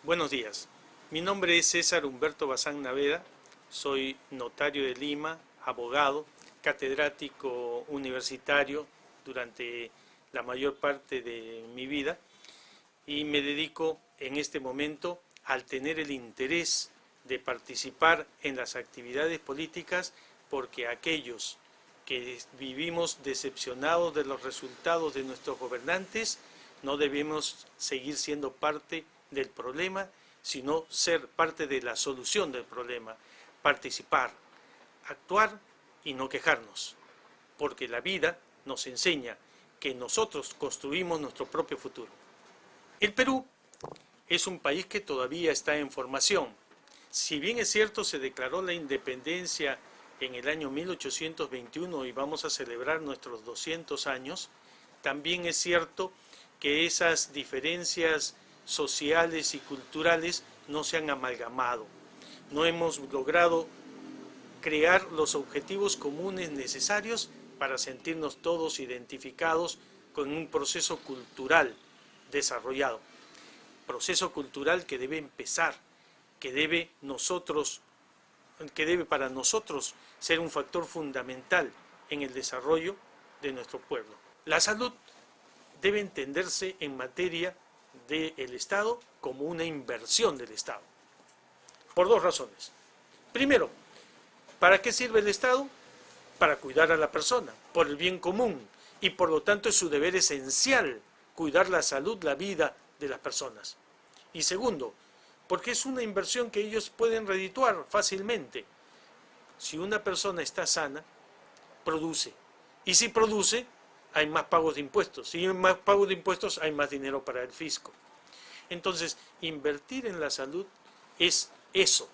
Buenos días, mi nombre es César Humberto Bazán Naveda, soy notario de Lima, abogado, catedrático universitario durante la mayor parte de mi vida y me dedico en este momento al tener el interés de participar en las actividades políticas porque aquellos que vivimos decepcionados de los resultados de nuestros gobernantes no debemos seguir siendo parte del problema, sino ser parte de la solución del problema, participar, actuar y no quejarnos, porque la vida nos enseña que nosotros construimos nuestro propio futuro. El Perú es un país que todavía está en formación. Si bien es cierto, se declaró la independencia en el año 1821 y vamos a celebrar nuestros 200 años, también es cierto que esas diferencias sociales y culturales no se han amalgamado. No hemos logrado crear los objetivos comunes necesarios para sentirnos todos identificados con un proceso cultural desarrollado. Proceso cultural que debe empezar, que debe para nosotros ser un factor fundamental en el desarrollo de nuestro pueblo. La salud debe entenderse en materia del Estado como una inversión del Estado, por dos razones. Primero, ¿para qué sirve el Estado? Para cuidar a la persona, por el bien común, y por lo tanto es su deber esencial cuidar la salud, la vida de las personas. Y segundo, porque es una inversión que ellos pueden redituar fácilmente. Si una persona está sana, produce. Y si produce, hay más pagos de impuestos. Si hay más pagos de impuestos, hay más dinero para el fisco. Entonces, invertir en la salud es eso,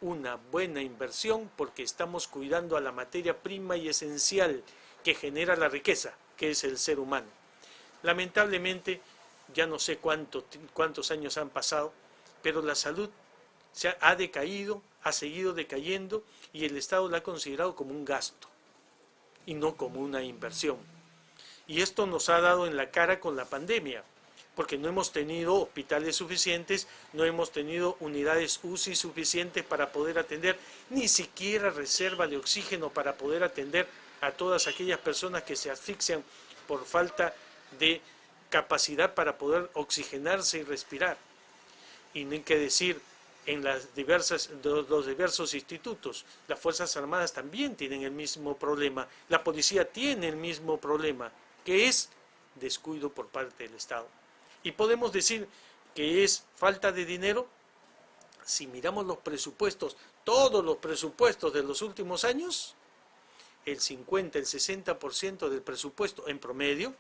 una buena inversión porque estamos cuidando a la materia prima y esencial que genera la riqueza, que es el ser humano. Lamentablemente, ya no sé cuántos años han pasado, pero la salud ha decaído, ha seguido decayendo y el Estado la ha considerado como un gasto y no como una inversión. Y esto nos ha dado en la cara con la pandemia, porque no hemos tenido hospitales suficientes, no hemos tenido unidades UCI suficientes para poder atender, ni siquiera reserva de oxígeno para poder atender a todas aquellas personas que se asfixian por falta de capacidad para poder oxigenarse y respirar. Y no hay que decir en los diversos institutos, las Fuerzas Armadas también tienen el mismo problema, la policía tiene el mismo problema, que es descuido por parte del Estado. Y podemos decir que es falta de dinero. Si miramos los presupuestos, todos los presupuestos de los últimos años, el 50, el 60% del presupuesto en promedio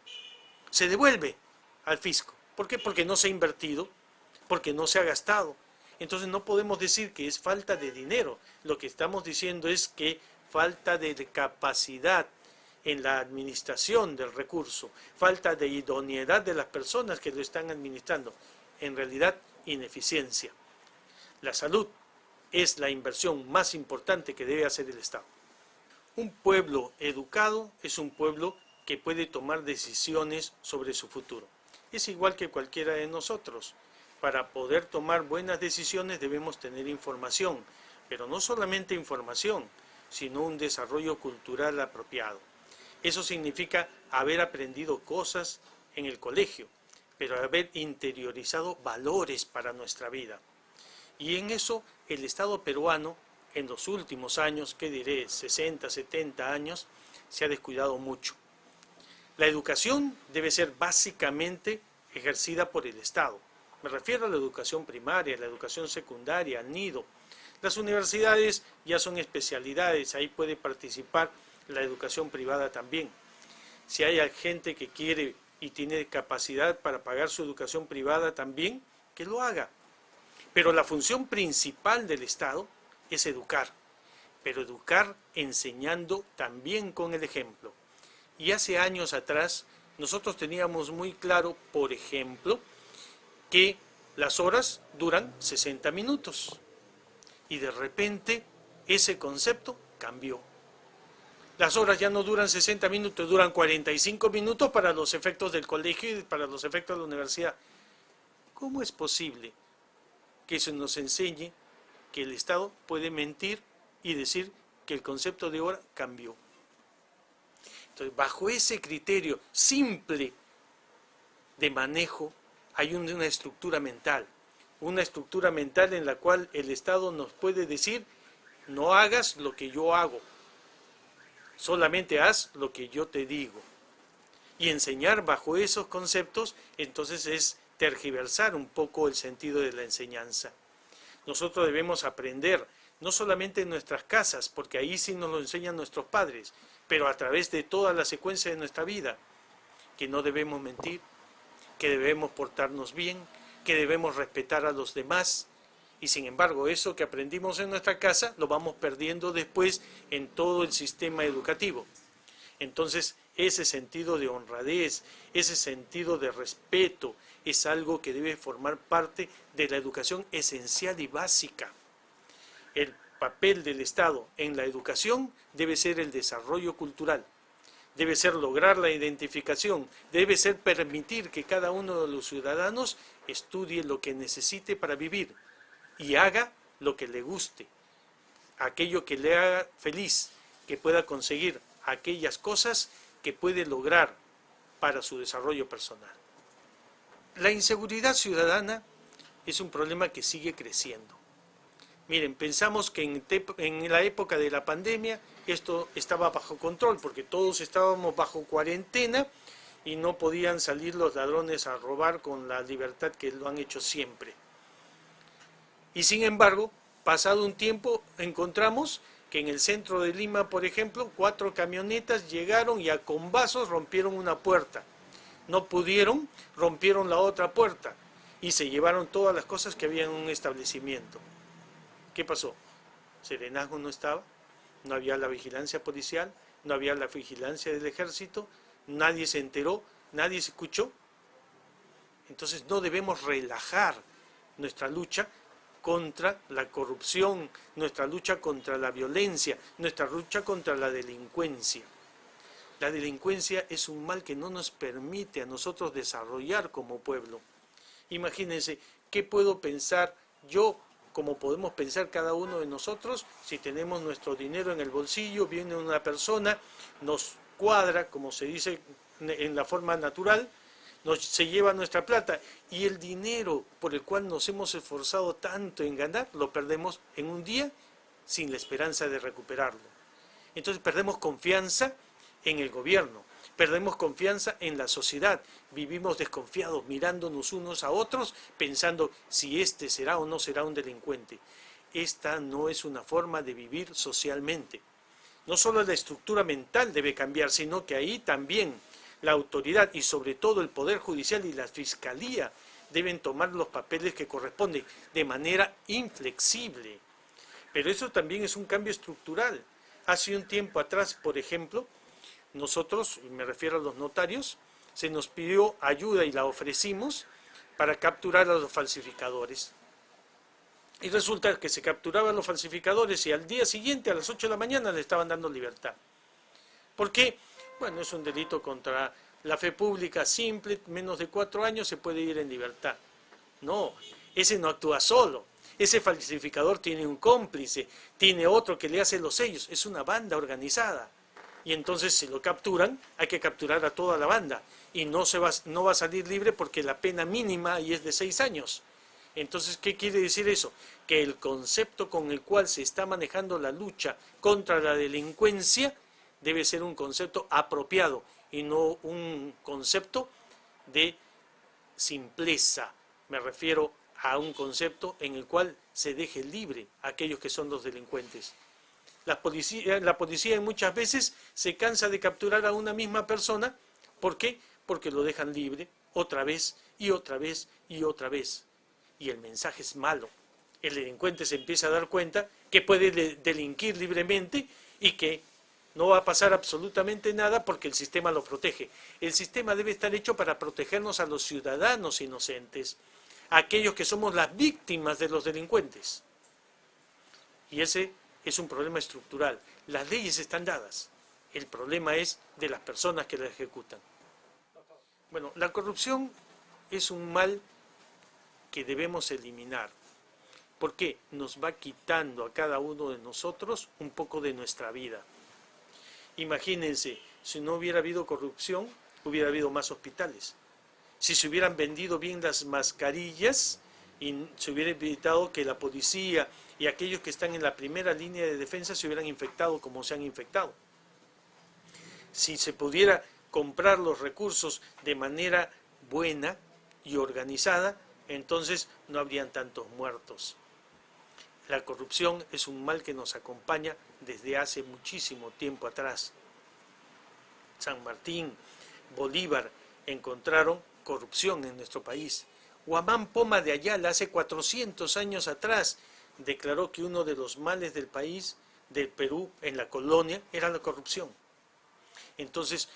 se devuelve al fisco. ¿Por qué? Porque no se ha invertido, porque no se ha gastado. Entonces no podemos decir que es falta de dinero. Lo que estamos diciendo es que falta de capacidad en la administración del recurso, falta de idoneidad de las personas que lo están administrando, en realidad ineficiencia. La salud es la inversión más importante que debe hacer el Estado. Un pueblo educado es un pueblo que puede tomar decisiones sobre su futuro. Es igual que cualquiera de nosotros. Para poder tomar buenas decisiones debemos tener información, pero no solamente información, sino un desarrollo cultural apropiado. Eso significa haber aprendido cosas en el colegio, pero haber interiorizado valores para nuestra vida. Y en eso el Estado peruano, en los últimos años, ¿qué diré?, 60, 70 años, se ha descuidado mucho. La educación debe ser básicamente ejercida por el Estado. Me refiero a la educación primaria, a la educación secundaria, al nido. Las universidades ya son especialidades, ahí puede participar la educación privada también. Si hay gente que quiere y tiene capacidad para pagar su educación privada también, que lo haga. Pero la función principal del Estado es educar, pero educar enseñando también con el ejemplo. Y hace años atrás nosotros teníamos muy claro, por ejemplo, que las horas duran 60 minutos. Y de repente ese concepto cambió. Las horas ya no duran 60 minutos, duran 45 minutos para los efectos del colegio y para los efectos de la universidad. ¿Cómo es posible que se nos enseñe que el Estado puede mentir y decir que el concepto de hora cambió. Entonces, bajo ese criterio simple de manejo, hay una estructura mental en la cual el Estado nos puede decir: no hagas lo que yo hago, solamente haz lo que yo te digo. Y enseñar bajo esos conceptos, entonces, es tergiversar un poco el sentido de la enseñanza. Nosotros debemos aprender, no solamente en nuestras casas, porque ahí sí nos lo enseñan nuestros padres, pero a través de toda la secuencia de nuestra vida, que no debemos mentir, que debemos portarnos bien, que debemos respetar a los demás, y sin embargo eso que aprendimos en nuestra casa lo vamos perdiendo después en todo el sistema educativo. Entonces, ese sentido de honradez, ese sentido de respeto, es algo que debe formar parte de la educación esencial y básica. El papel del Estado en la educación debe ser el desarrollo cultural, debe ser lograr la identificación, debe ser permitir que cada uno de los ciudadanos estudie lo que necesite para vivir y haga lo que le guste, aquello que le haga feliz, que pueda conseguir aquellas cosas que puede lograr para su desarrollo personal. La inseguridad ciudadana es un problema que sigue creciendo. Miren, pensamos que en la época de la pandemia esto estaba bajo control, porque todos estábamos bajo cuarentena y no podían salir los ladrones a robar con la libertad que lo han hecho siempre. Y sin embargo, pasado un tiempo, encontramos que en el centro de Lima, por ejemplo, 4 camionetas llegaron y a combazos rompieron una puerta. No pudieron, rompieron la otra puerta y se llevaron todas las cosas que había en un establecimiento. ¿Qué pasó? Serenazgo no estaba, no había la vigilancia policial, no había la vigilancia del ejército, nadie se enteró, nadie se escuchó. Entonces no debemos relajar nuestra lucha contra la corrupción, nuestra lucha contra la violencia, nuestra lucha contra la delincuencia. La delincuencia es un mal que no nos permite a nosotros desarrollar como pueblo. Imagínense, ¿qué puedo pensar yo, como podemos pensar cada uno de nosotros, si tenemos nuestro dinero en el bolsillo, viene una persona, nos cuadra, como se dice en la forma natural, se lleva nuestra plata y el dinero por el cual nos hemos esforzado tanto en ganar, lo perdemos en un día sin la esperanza de recuperarlo. Entonces perdemos confianza en el gobierno, perdemos confianza en la sociedad, vivimos desconfiados, mirándonos unos a otros, pensando si este será o no será un delincuente. Esta no es una forma de vivir socialmente. No solo la estructura mental debe cambiar, sino que ahí también la autoridad y sobre todo el Poder Judicial y la Fiscalía deben tomar los papeles que corresponden de manera inflexible. Pero eso también es un cambio estructural. Hace un tiempo atrás, por ejemplo, nosotros, me refiero a los notarios, se nos pidió ayuda y la ofrecimos para capturar a los falsificadores. Y resulta que se capturaban los falsificadores y al día siguiente, a las 8 de la mañana, le estaban dando libertad. ¿Por qué? Bueno, es un delito contra la fe pública simple, menos de 4 años se puede ir en libertad. No, ese no actúa solo. Ese falsificador tiene un cómplice, tiene otro que le hace los sellos, es una banda organizada. Y entonces si lo capturan, hay que capturar a toda la banda. Y no va a salir libre porque la pena mínima ahí es de 6 años. Entonces, ¿qué quiere decir eso? Que el concepto con el cual se está manejando la lucha contra la delincuencia debe ser un concepto apropiado y no un concepto de simpleza. Me refiero a un concepto en el cual se deje libre a aquellos que son los delincuentes. La policía muchas veces se cansa de capturar a una misma persona. ¿Por qué? Porque lo dejan libre otra vez y otra vez y otra vez. Y el mensaje es malo. El delincuente se empieza a dar cuenta que puede delinquir libremente y que no va a pasar absolutamente nada porque el sistema lo protege. El sistema debe estar hecho para protegernos a los ciudadanos inocentes, a aquellos que somos las víctimas de los delincuentes. Y ese es un problema estructural. Las leyes están dadas. El problema es de las personas que las ejecutan. Bueno, la corrupción es un mal que debemos eliminar. porque nos va quitando a cada uno de nosotros un poco de nuestra vida. Imagínense, si no hubiera habido corrupción, hubiera habido más hospitales. Si se hubieran vendido bien las mascarillas y se hubiera evitado que la policía y aquellos que están en la primera línea de defensa se hubieran infectado como se han infectado. Si se pudiera comprar los recursos de manera buena y organizada, entonces no habrían tantos muertos. La corrupción es un mal que nos acompaña desde hace muchísimo tiempo atrás. San Martín, Bolívar encontraron corrupción en nuestro país. Huamán Poma de Ayala hace 400 años atrás declaró que uno de los males del país, del Perú, en la colonia, era la corrupción. Entonces,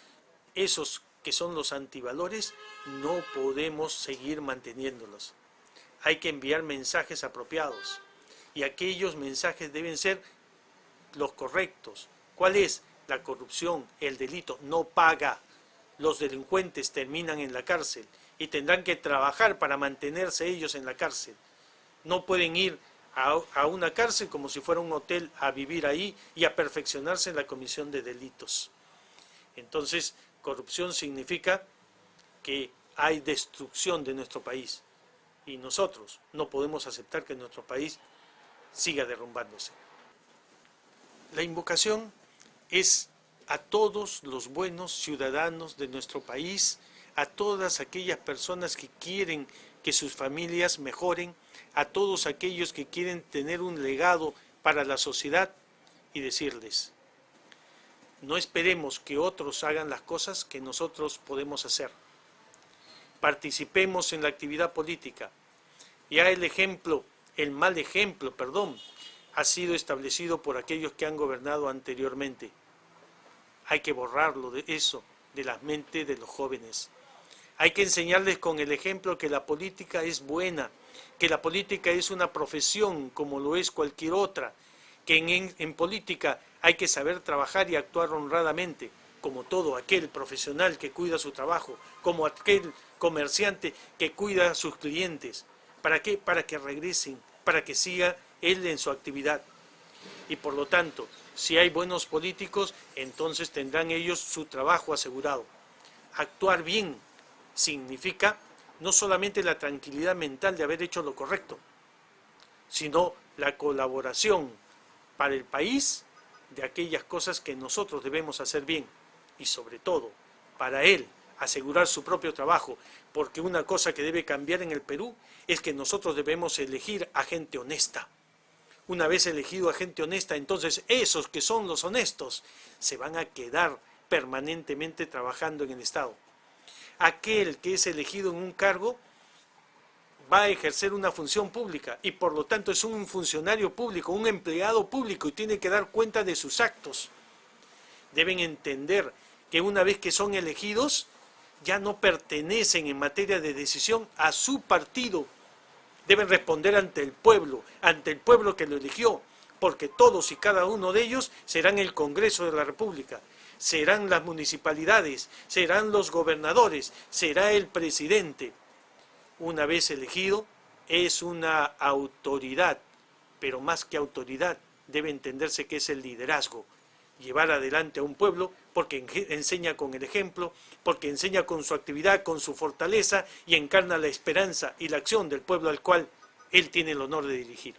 esos que son los antivalores, no podemos seguir manteniéndolos. Hay que enviar mensajes apropiados. Y aquellos mensajes deben ser los correctos. ¿Cuál es? La corrupción, el delito, no paga. Los delincuentes terminan en la cárcel y tendrán que trabajar para mantenerse ellos en la cárcel. No pueden ir a una cárcel como si fuera un hotel a vivir ahí y a perfeccionarse en la comisión de delitos. Entonces, corrupción significa que hay destrucción de nuestro país y nosotros no podemos aceptar que nuestro país siga derrumbándose. La invocación es a todos los buenos ciudadanos de nuestro país, a todas aquellas personas que quieren que sus familias mejoren, a todos aquellos que quieren tener un legado para la sociedad y decirles, no esperemos que otros hagan las cosas que nosotros podemos hacer. Participemos en la actividad política. Ya el mal ejemplo, ha sido establecido por aquellos que han gobernado anteriormente. Hay que borrarlo de eso, de las mentes de los jóvenes. Hay que enseñarles con el ejemplo que la política es buena, que la política es una profesión como lo es cualquier otra, que en política hay que saber trabajar y actuar honradamente, como todo aquel profesional que cuida su trabajo, como aquel comerciante que cuida a sus clientes. ¿Para qué? Para que regresen, para que siga él en su actividad. Y por lo tanto, si hay buenos políticos, entonces tendrán ellos su trabajo asegurado. Actuar bien significa no solamente la tranquilidad mental de haber hecho lo correcto, sino la colaboración para el país de aquellas cosas que nosotros debemos hacer bien y sobre todo para él asegurar su propio trabajo, porque una cosa que debe cambiar en el Perú es que nosotros debemos elegir a gente honesta. Una vez elegido a gente honesta, entonces esos que son los honestos se van a quedar permanentemente trabajando en el Estado. Aquel que es elegido en un cargo va a ejercer una función pública y por lo tanto es un funcionario público, un empleado público y tiene que dar cuenta de sus actos. Deben entender que una vez que son elegidos, ya no pertenecen en materia de decisión a su partido. Deben responder ante el pueblo que lo eligió, porque todos y cada uno de ellos serán el Congreso de la República, serán las municipalidades, serán los gobernadores, será el presidente. Una vez elegido, es una autoridad, pero más que autoridad, debe entenderse que es el liderazgo. Llevar adelante a un pueblo porque enseña con el ejemplo, porque enseña con su actividad, con su fortaleza y encarna la esperanza y la acción del pueblo al cual él tiene el honor de dirigir.